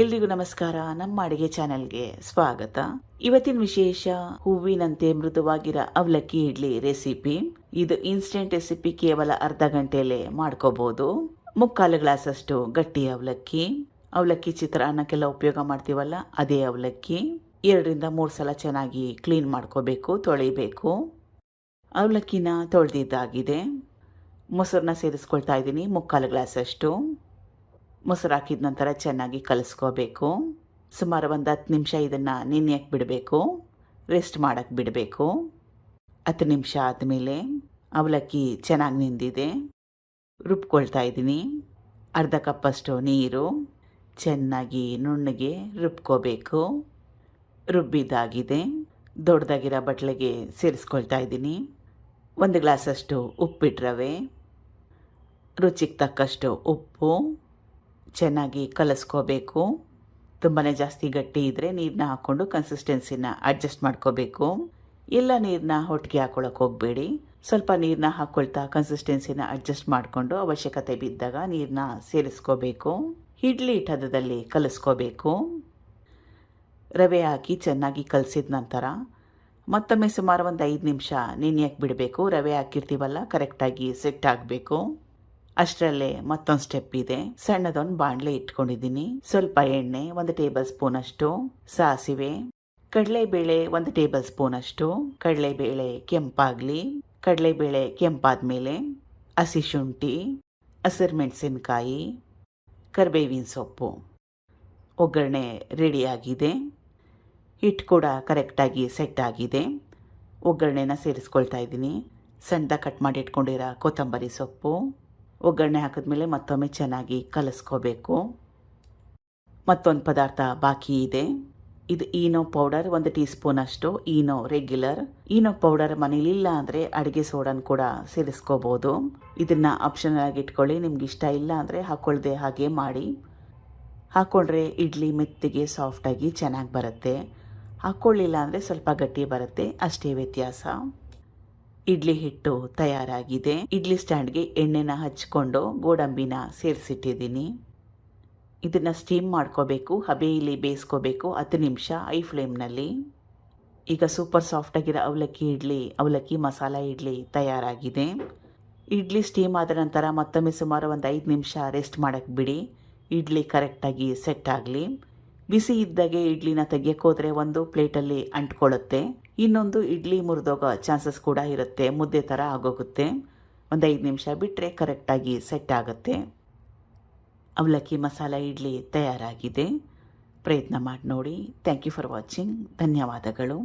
ಎಲ್ರಿಗೂ ನಮಸ್ಕಾರ. ನಮ್ಮ ಅಡಿಗೆ ಚಾನೆಲ್ಗೆ ಸ್ವಾಗತ. ಇವತ್ತಿನ ವಿಶೇಷ ಹೂವಿನಂತೆ ಮೃದುವಾಗಿರೋ ಅವಲಕ್ಕಿ ಇಡ್ಲಿ ರೆಸಿಪಿ. ಇದು ಇನ್ಸ್ಟೆಂಟ್ ರೆಸಿಪಿ, ಕೇವಲ ಅರ್ಧ ಗಂಟೆಯಲ್ಲೇ ಮಾಡ್ಕೋಬಹುದು. 3/4 ಗ್ಲಾಸಷ್ಟು ಗಟ್ಟಿ ಅವಲಕ್ಕಿ ಚಿತ್ರಾನ್ನಕ್ಕೆಲ್ಲ ಉಪಯೋಗ ಮಾಡ್ತೀವಲ್ಲ, ಅದೇ ಅವಲಕ್ಕಿ 2-3 ಸಲ ಚೆನ್ನಾಗಿ ಕ್ಲೀನ್ ಮಾಡ್ಕೋಬೇಕು, ತೊಳಿಬೇಕು. ಅವಲಕ್ಕಿನ ತೊಳೆದಿದ್ದಾಗಿದೆ. ಮೊಸರನ್ನ ಸೇರಿಸ್ಕೊಳ್ತಾ ಇದ್ದೀನಿ 3/4 ಗ್ಲಾಸಷ್ಟು. ಮೊಸರು ಹಾಕಿದ ನಂತರ ಚೆನ್ನಾಗಿ ಕಲಿಸ್ಕೋಬೇಕು. ಸುಮಾರು 10 ನಿಮಿಷ ಇದನ್ನು ನೆನೆಯಕ್ಕೆ ಬಿಡಬೇಕು, ರೆಸ್ಟ್ ಮಾಡೋಕ್ಕೆ ಬಿಡಬೇಕು. 10 ನಿಮಿಷ ಆದಮೇಲೆ ಅವಲಕ್ಕಿ ಚೆನ್ನಾಗಿ ನೆಂದಿದೆ. ರುಬ್ಕೊಳ್ತಾ ಇದ್ದೀನಿ. ಅರ್ಧ ಕಪ್ಪಷ್ಟು ನೀರು, ಚೆನ್ನಾಗಿ ನುಣ್ಣಗೆ ರುಬ್ಕೋಬೇಕು. ರುಬ್ಬಿದ್ದಾಗಿದೆ. ದೊಡ್ಡದಾಗಿರೋ ಬಟ್ಲಿಗೆ ಸೇರಿಸ್ಕೊಳ್ತಾ ಇದ್ದೀನಿ. 1 ಗ್ಲಾಸಷ್ಟು ಉಪ್ಪಿಟ್ಟು ರವೆ, ರುಚಿಗೆ ತಕ್ಕಷ್ಟು ಉಪ್ಪು, ಚೆನ್ನಾಗಿ ಕಲಿಸ್ಕೋಬೇಕು. ತುಂಬಾ ಜಾಸ್ತಿ ಗಟ್ಟಿ ಇದ್ದರೆ ನೀರನ್ನ ಹಾಕ್ಕೊಂಡು ಕನ್ಸಿಸ್ಟೆನ್ಸಿನ ಅಡ್ಜಸ್ಟ್ ಮಾಡ್ಕೋಬೇಕು. ಎಲ್ಲ ನೀರನ್ನ ಒಟ್ಟಿಗೆ ಹಾಕ್ಕೊಳಕ್ಕೆ ಹೋಗಬೇಡಿ. ಸ್ವಲ್ಪ ನೀರನ್ನ ಹಾಕ್ಕೊಳ್ತಾ ಕನ್ಸಿಸ್ಟೆನ್ಸಿನ ಅಡ್ಜಸ್ಟ್ ಮಾಡಿಕೊಂಡು ಅವಶ್ಯಕತೆ ಬಿದ್ದಾಗ ನೀರನ್ನ ಸೇರಿಸ್ಕೋಬೇಕು. ಇಡ್ಲಿ ಹದದಲ್ಲಿ ಕಲಿಸ್ಕೋಬೇಕು. ರವೆ ಹಾಕಿ ಚೆನ್ನಾಗಿ ಕಲಸಿದ ನಂತರ ಮತ್ತೊಮ್ಮೆ ಸುಮಾರು 5 ನಿಮಿಷ ನೆನೆಯಕ್ಕೆ ಬಿಡಬೇಕು. ರವೆ ಹಾಕಿರ್ತೀವಲ್ಲ, ಕರೆಕ್ಟಾಗಿ ಸೆಟ್ ಆಗಬೇಕು. ಅಷ್ಟರಲ್ಲೇ ಮತ್ತೊಂದು ಸ್ಟೆಪ್ ಇದೆ. ಸಣ್ಣದೊಂದು ಬಾಣಲೆ ಇಟ್ಕೊಂಡಿದ್ದೀನಿ. ಸ್ವಲ್ಪ ಎಣ್ಣೆ, 1 ಟೇಬಲ್ ಸ್ಪೂನ್ ಅಷ್ಟು ಸಾಸಿವೆ, ಕಡಲೆಬೇಳೆ 1 ಟೇಬಲ್ ಸ್ಪೂನ್ ಅಷ್ಟು. ಕಡಲೆಬೇಳೆ ಕೆಂಪಾಗಲಿ. ಕಡಲೆಬೇಳೆ ಕೆಂಪಾದ್ಮೇಲೆ ಹಸಿ ಶುಂಠಿ, ಹಸಿರು ಮೆಣಸಿನ್ಕಾಯಿ, ಕರಿಬೇವಿನ ಸೊಪ್ಪು. ಒಗ್ಗರಣೆ ರೆಡಿಯಾಗಿದೆ. ಹಿಟ್ಟು ಕೂಡ ಕರೆಕ್ಟಾಗಿ ಸೆಟ್ ಆಗಿದೆ. ಒಗ್ಗರಣೆನ ಸೇರಿಸ್ಕೊಳ್ತಾ ಇದ್ದೀನಿ. ಸಣ್ಣದಾಗಿ ಕಟ್ ಮಾಡಿ ಇಟ್ಕೊಂಡಿರೋ ಕೊತ್ತಂಬರಿ ಸೊಪ್ಪು. ಒಗ್ಗರಣೆ ಹಾಕಿದ್ಮೇಲೆ ಮತ್ತೊಮ್ಮೆ ಚೆನ್ನಾಗಿ ಕಲಿಸ್ಕೋಬೇಕು. ಮತ್ತೊಂದು ಪದಾರ್ಥ ಬಾಕಿ ಇದೆ. ಇದು ಈನೋ ಪೌಡರ್ 1 ಟೀ ಸ್ಪೂನ್ ಅಷ್ಟು. Eno regular. ಈನೋ ಪೌಡರ್ ಮನೇಲಿಲ್ಲ ಅಂದರೆ ಅಡುಗೆ ಸೋಡನ್ ಕೂಡ ಸೇರಿಸ್ಕೋಬೋದು. ಇದನ್ನು ಆಪ್ಷನಲ್ ಆಗಿ ಇಟ್ಕೊಳ್ಳಿ. ನಿಮ್ಗೆ ಇಷ್ಟ ಇಲ್ಲ ಅಂದರೆ ಹಾಕ್ಕೊಳ್ದೆ ಹಾಗೆ ಮಾಡಿ. ಹಾಕ್ಕೊಂಡ್ರೆ ಇಡ್ಲಿ ಮೆತ್ತಿಗೆ ಸಾಫ್ಟಾಗಿ ಚೆನ್ನಾಗಿ ಬರುತ್ತೆ. ಹಾಕ್ಕೊಳ್ಳಿಲ್ಲ ಅಂದರೆ ಸ್ವಲ್ಪ ಗಟ್ಟಿ ಬರುತ್ತೆ, ಅಷ್ಟೇ ವ್ಯತ್ಯಾಸ. ಇಡ್ಲಿ ಹಿಟ್ಟು ತಯಾರಾಗಿದೆ. ಇಡ್ಲಿ ಸ್ಟ್ಯಾಂಡ್ಗೆ ಎಣ್ಣೆನ ಹಚ್ಕೊಂಡು ಗೋಡಂಬಿನ ಸೇರಿಸಿಟ್ಟಿದ್ದೀನಿ. ಇದನ್ನು ಸ್ಟೀಮ್ ಮಾಡ್ಕೋಬೇಕು, ಹಬೆಯಲ್ಲಿ ಬೇಯಿಸ್ಕೋಬೇಕು 10 ನಿಮಿಷ ಐ ಫ್ಲೇಮ್ನಲ್ಲಿ. ಈಗ ಸೂಪರ್ ಸಾಫ್ಟಾಗಿರೋ ಅವಲಕ್ಕಿ ಮಸಾಲ ಇಡ್ಲಿ ತಯಾರಾಗಿದೆ. ಇಡ್ಲಿ ಸ್ಟೀಮ್ ಆದ ನಂತರ ಮತ್ತೊಮ್ಮೆ ಸುಮಾರು 5 ನಿಮಿಷ ರೆಸ್ಟ್ ಮಾಡೋಕ್ಕೆ ಬಿಡಿ. ಇಡ್ಲಿ ಕರೆಕ್ಟಾಗಿ ಸೆಟ್ ಆಗಲಿ. ಬಿಸಿ ಇದ್ದಾಗೆ ಇಡ್ಲಿನ ತೆಗಿಯೋಕ್ಕೋದ್ರೆ ಒಂದು ಪ್ಲೇಟಲ್ಲಿ ಅಂಟ್ಕೊಳ್ಳುತ್ತೆ, ಇನ್ನೊಂದು ಇಡ್ಲಿ ಮುರಿದೋಗೋ ಚಾನ್ಸಸ್ ಕೂಡ ಇರುತ್ತೆ, ಮುದ್ದೆ ಥರ ಆಗೋಗುತ್ತೆ. 5 ನಿಮಿಷ ಬಿಟ್ಟರೆ ಕರೆಕ್ಟಾಗಿ ಸೆಟ್ ಆಗುತ್ತೆ. ಅವಲಕ್ಕಿ ಮಸಾಲ ಇಡ್ಲಿ ತಯಾರಾಗಿದೆ. ಪ್ರಯತ್ನ ಮಾಡಿ ನೋಡಿ. Thank you for watching. ಧನ್ಯವಾದಗಳು.